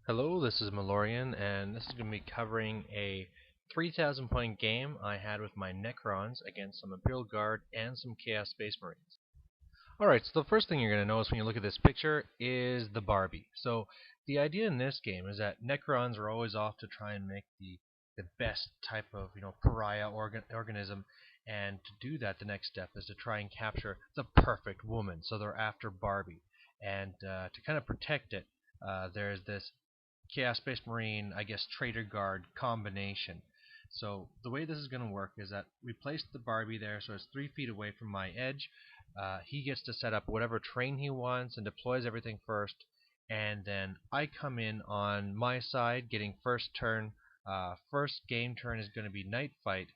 Hello, this is Malorian, and this is going to be covering a 3,000 point game I had with my Necrons against some Imperial Guard and some Chaos Space Marines. Alright, so the first thing you're going to notice when you look at this picture is the Barbie. So the idea in this game is that Necrons are always off to try and make the best type of pariah organism, and to do that the next step is to try and capture the perfect woman. So they're after Barbie, and to kind of protect it, there's this Chaos Space Marine, I guess, Traitor Guard combination. So the way this is going to work is that we place the Barbie there so it's 3 feet away from my edge. He gets to set up whatever train he wants and deploys everything first, and then I come in on my side getting first turn. First game turn is going to be Night Fight,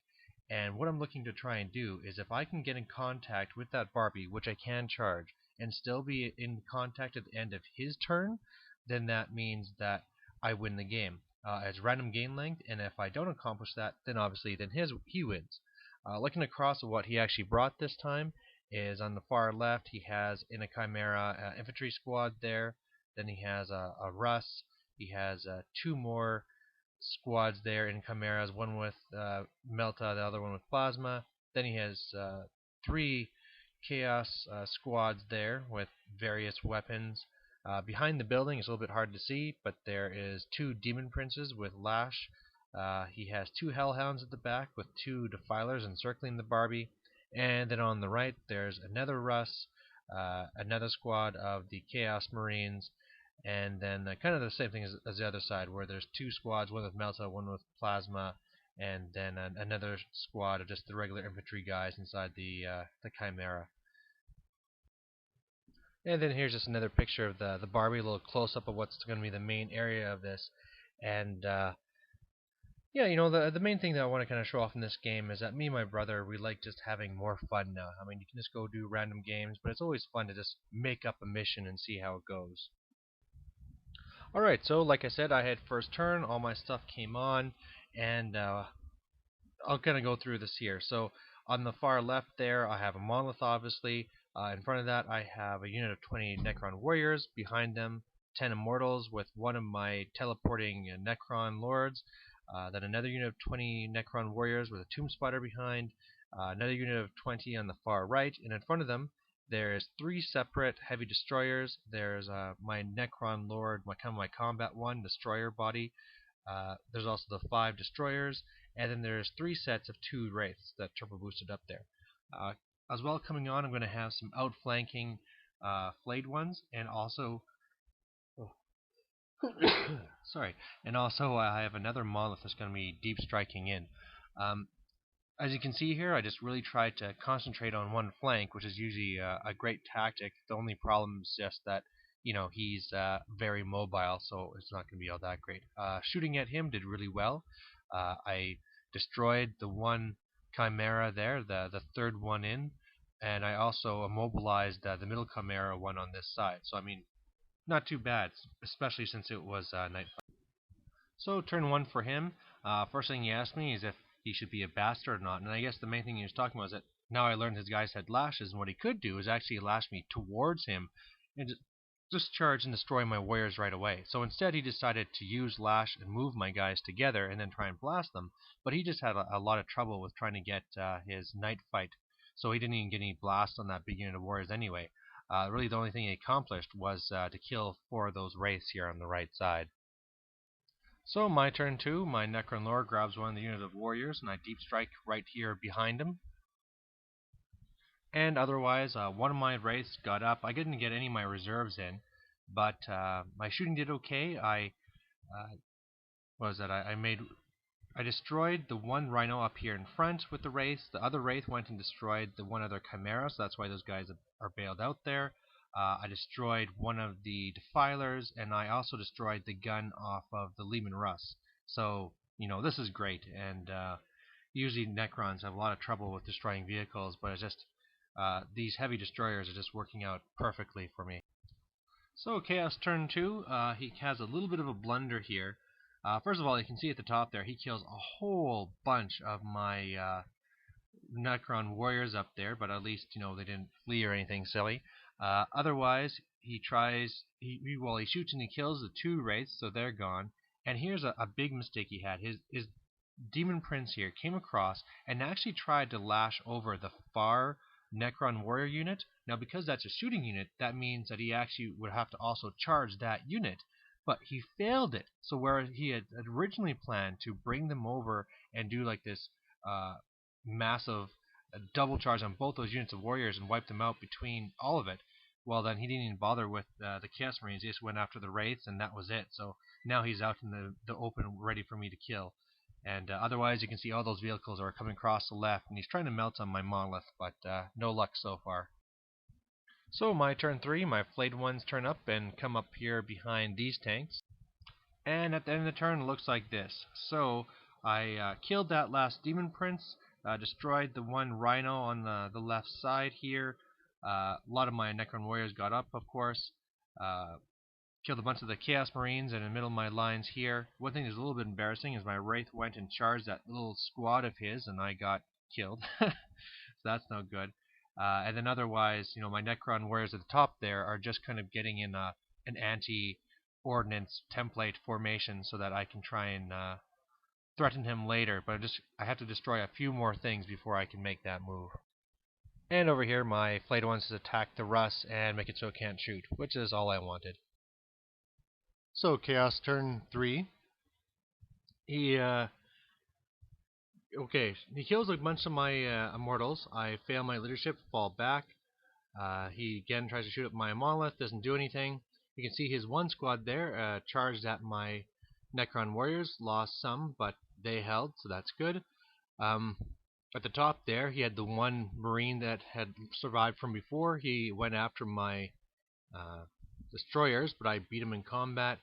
and what I'm looking to try and do is if I can get in contact with that Barbie, which I can charge, and still be in contact at the end of his turn, then that means that I win the game. It's random game length, and if I don't accomplish that, then obviously he wins. Looking across at what he actually brought this time is on the far left he has in a Chimera infantry squad there. Then he has a Russ. He has two more squads there in Chimeras, one with Melta, the other one with Plasma. Then he has three Chaos squads there with various weapons. Behind the building is a little bit hard to see, but there is two Demon Princes with Lash. He has two Hellhounds at the back with two Defilers encircling the Barbie. And then on the right there's another Russ, another squad of the Chaos Marines, and then kind of the same thing as the other side, where there's two squads, one with Melta, one with Plasma, and then another squad of just the regular infantry guys inside the Chimera. And then here's just another picture of the Barbie, a little close up of what's going to be the main area of this. And yeah, the main thing that I want to kind of show off in this game is that me and my brother, we like just having more fun now. I mean, you can just go do random games, but it's always fun to just make up a mission and see how it goes. Alright, so like I said, I had first turn, all my stuff came on, and I'll kind of go through this here. So on the far left there, I have a monolith, obviously. In front of that, I have a unit of 20 Necron warriors. Behind them, 10 immortals with one of my teleporting Necron lords. Then another unit of 20 Necron warriors with a tomb spider behind. Another unit of 20 on the far right, and in front of them, there's three separate heavy destroyers. There's my Necron lord, my combat one destroyer body. There's also the 5 destroyers, and then there's 3 sets of 2 wraiths that turbo boosted up there. As well, coming on, I'm going to have some outflanking flayed ones, and also sorry, and also I have another monolith that's going to be deep striking in. As you can see here, I just really tried to concentrate on one flank, which is usually a great tactic. The only problem is just that he's very mobile, so it's not going to be all that great. Shooting at him did really well. I destroyed the one Chimera there, the third one in, and I also immobilized the middle Chimera one on this side. So I mean, not too bad, especially since it was night. So turn 1 for him. First thing he asked me is if he should be a bastard or not, and I guess the main thing he was talking about is that now I learned his guys had lashes, and what he could do is actually lash me towards him and discharge and destroy my warriors right away. So instead he decided to use lash and move my guys together and then try and blast them, but he just had a lot of trouble with trying to get his night fight, so he didn't even get any blast on that big unit of warriors anyway. Really the only thing he accomplished was to kill 4 of those wraiths here on the right side. So my turn 2, my Necron Lord grabs one of the unit of warriors, and I deep strike right here behind him. And otherwise, one of my wraiths got up. I didn't get any of my reserves in, but my shooting did okay. I destroyed the one rhino up here in front with the wraiths. The other wraith went and destroyed the one other chimera, so that's why those guys are bailed out there. I destroyed one of the defilers, and I also destroyed the gun off of the Lehman Russ. So, this is great, and usually Necrons have a lot of trouble with destroying vehicles, but it's just these heavy destroyers are just working out perfectly for me. So Chaos turn 2, he has a little bit of a blunder here. First of all, you can see at the top there, he kills a whole bunch of my Necron warriors up there, but at least, they didn't flee or anything silly. Otherwise, he shoots and he kills the 2 wraiths, so they're gone. And here's a big mistake he had. His Demon Prince here came across and actually tried to lash over the far Necron warrior unit. Now, because that's a shooting unit, that means that he actually would have to also charge that unit. But he failed it. So where he had originally planned to bring them over and do like this massive double charge on both those units of warriors and wipe them out between all of it, well, then he didn't even bother with the Chaos Marines. He just went after the Wraiths, and that was it. So now he's out in the open, ready for me to kill. And otherwise, you can see all those vehicles are coming across the left, and he's trying to melt on my monolith, but no luck so far. So my turn 3, my flayed ones turn up and come up here behind these tanks. And at the end of the turn, it looks like this. So I killed that last Demon Prince, destroyed the one Rhino on the left side here. A lot of my Necron warriors got up, of course. Killed a bunch of the Chaos Marines in the middle of my lines here. One thing that's a little bit embarrassing is my Wraith went and charged that little squad of his, and I got killed. So that's no good. And then otherwise, my Necron warriors at the top there are just kind of getting in an anti-ordnance template formation so that I can try and threaten him later. But I have to destroy a few more things before I can make that move. And over here, my flayed ones attack the Russ and make it so it can't shoot, which is all I wanted. So Chaos turn 3. He kills a bunch of my immortals. I fail my leadership, fall back. He again tries to shoot at my monolith, doesn't do anything. You can see his one squad there charged at my Necron warriors, lost some, but they held, so that's good. At the top there, he had the one Marine that had survived from before. He went after my destroyers, but I beat him in combat.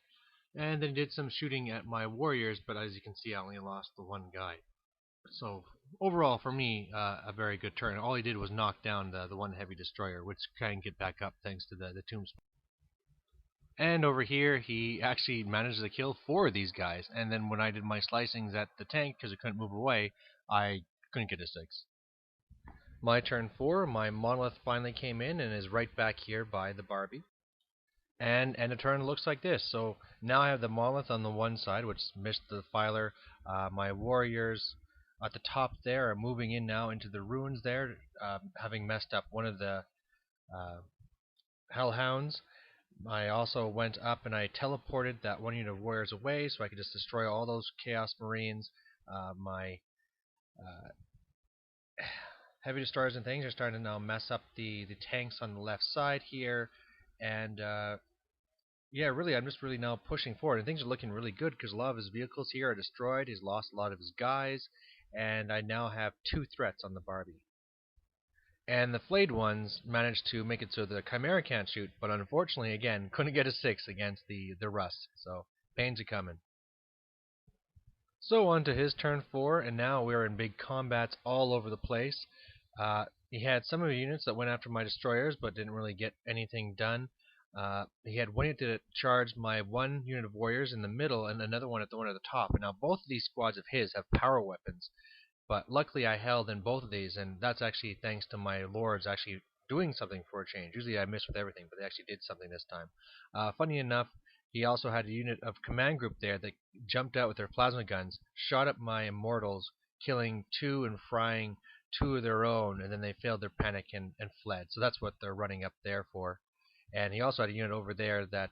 And then did some shooting at my warriors, but as you can see, I only lost the one guy. So overall, for me, a very good turn. All he did was knock down the one heavy destroyer, which can get back up thanks to the tombstone. And over here, he actually managed to kill 4 of these guys. And then when I did my slicings at the tank, because it couldn't move away, I couldn't get a 6. My turn 4, my monolith finally came in and is right back here by the Barbie. And the turn looks like this. So now I have the monolith on the one side, which missed the filer. My warriors at the top there are moving in now into the ruins there, having messed up one of the hellhounds. I also went up and I teleported that one unit of warriors away so I could just destroy all those Chaos Marines. My heavy destroyers and things are starting to now mess up the tanks on the left side here. And yeah, really, I'm just really now pushing forward. And things are looking really good because a lot of his vehicles here are destroyed. He's lost a lot of his guys. And I now have 2 threats on the Barbie. And the flayed ones managed to make it so the Chimera can't shoot, but unfortunately, again, couldn't get a 6 against the Rust. So, pains are coming. So, on to his turn 4, and now we're in big combats all over the place. He had some of the units that went after my destroyers, but didn't really get anything done. He had one unit that charged my one unit of warriors in the middle, and another one at the top. And now both of these squads of his have power weapons. But luckily I held in both of these, and that's actually thanks to my lords actually doing something for a change. Usually I miss with everything, but they actually did something this time. Funny enough, he also had a unit of command group there that jumped out with their plasma guns, shot at my immortals, killing 2 and frying 2 of their own, and then they failed their panic and fled. So that's what they're running up there for. And he also had a unit over there that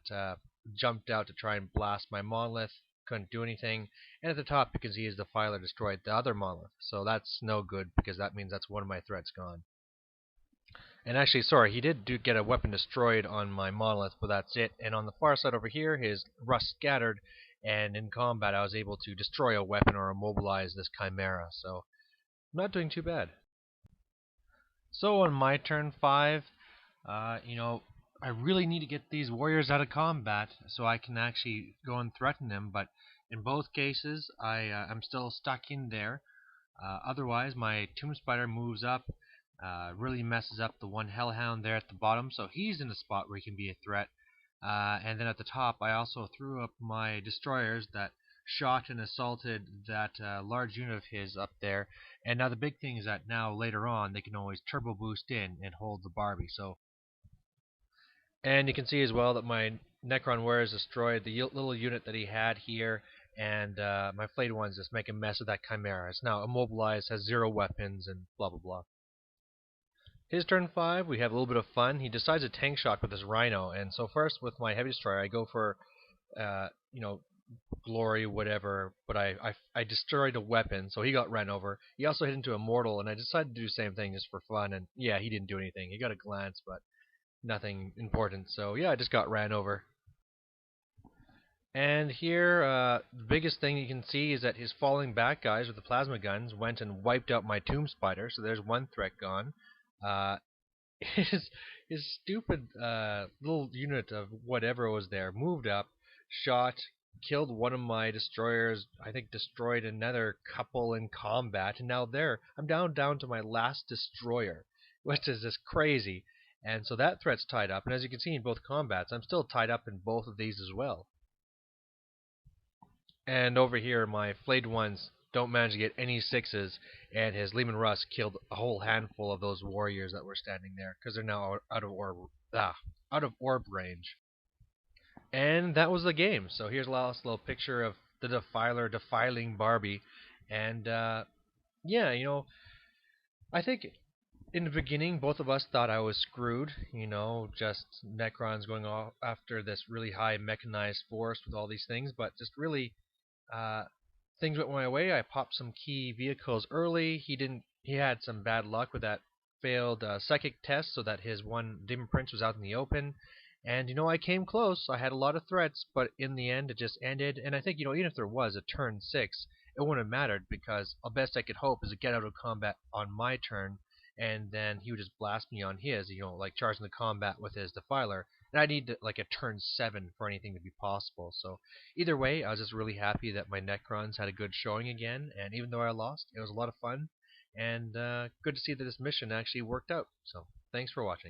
jumped out to try and blast my monolith. Couldn't do anything. And at the top, because he is the filer, destroyed the other monolith. So that's no good, because that means that's one of my threats gone. And actually, sorry, he did get a weapon destroyed on my monolith, but that's it. And on the far side over here, his rust scattered, and in combat I was able to destroy a weapon or immobilize this Chimera. So, not doing too bad. So on my turn 5, I really need to get these warriors out of combat so I can actually go and threaten them, but in both cases I'm still stuck in there. Otherwise, my Tomb Spider moves up, really messes up the one Hellhound there at the bottom, so he's in a spot where he can be a threat. And then at the top, I also threw up my destroyers that shot and assaulted that large unit of his up there. And now the big thing is that now later on they can always turbo boost in and hold the Barbie. And you can see as well that my Necron Warrior has destroyed the little unit that he had here, and my flayed ones just make a mess of that Chimera. It's now immobilized, has 0 weapons, and blah blah blah. His turn 5, we have a little bit of fun. He decides to tank shock with his Rhino, and so first with my Heavy Destroyer, I go for, you know, glory, whatever, but I destroyed a weapon, so he got ran over. He also hit into a mortal, and I decided to do the same thing just for fun, and yeah, he didn't do anything. He got a glance, but nothing important, so yeah, I just got ran over. And here, the biggest thing you can see is that his falling back guys with the plasma guns went and wiped out my Tomb Spider, so there's one threat gone. Uh, his stupid little unit of whatever was there moved up, shot, killed one of my destroyers. I think destroyed another couple in combat, and now I'm down to my last destroyer, which is just crazy. And so that threat's tied up, and as you can see in both combats, I'm still tied up in both of these as well. And over here, my flayed ones don't manage to get any 6s, and his Leman Russ killed a whole handful of those warriors that were standing there because they're now out of orb range. And that was the game. So here's a last little picture of the Defiler defiling Barbie, and yeah, I think in the beginning, both of us thought I was screwed, just Necrons going off after this really high mechanized force with all these things, but just really things went my way. I popped some key vehicles early. He had some bad luck with that failed psychic test, so that his one Demon Prince was out in the open. And I came close. I had a lot of threats, but in the end, it just ended. And I think even if there was a turn 6, it wouldn't have mattered because the best I could hope is to get out of combat on my turn, and then he would just blast me on his, like charging the combat with his Defiler. And I need like a turn 7 for anything to be possible. So either way, I was just really happy that my Necrons had a good showing again. And even though I lost, it was a lot of fun. And good to see that this mission actually worked out. So thanks for watching.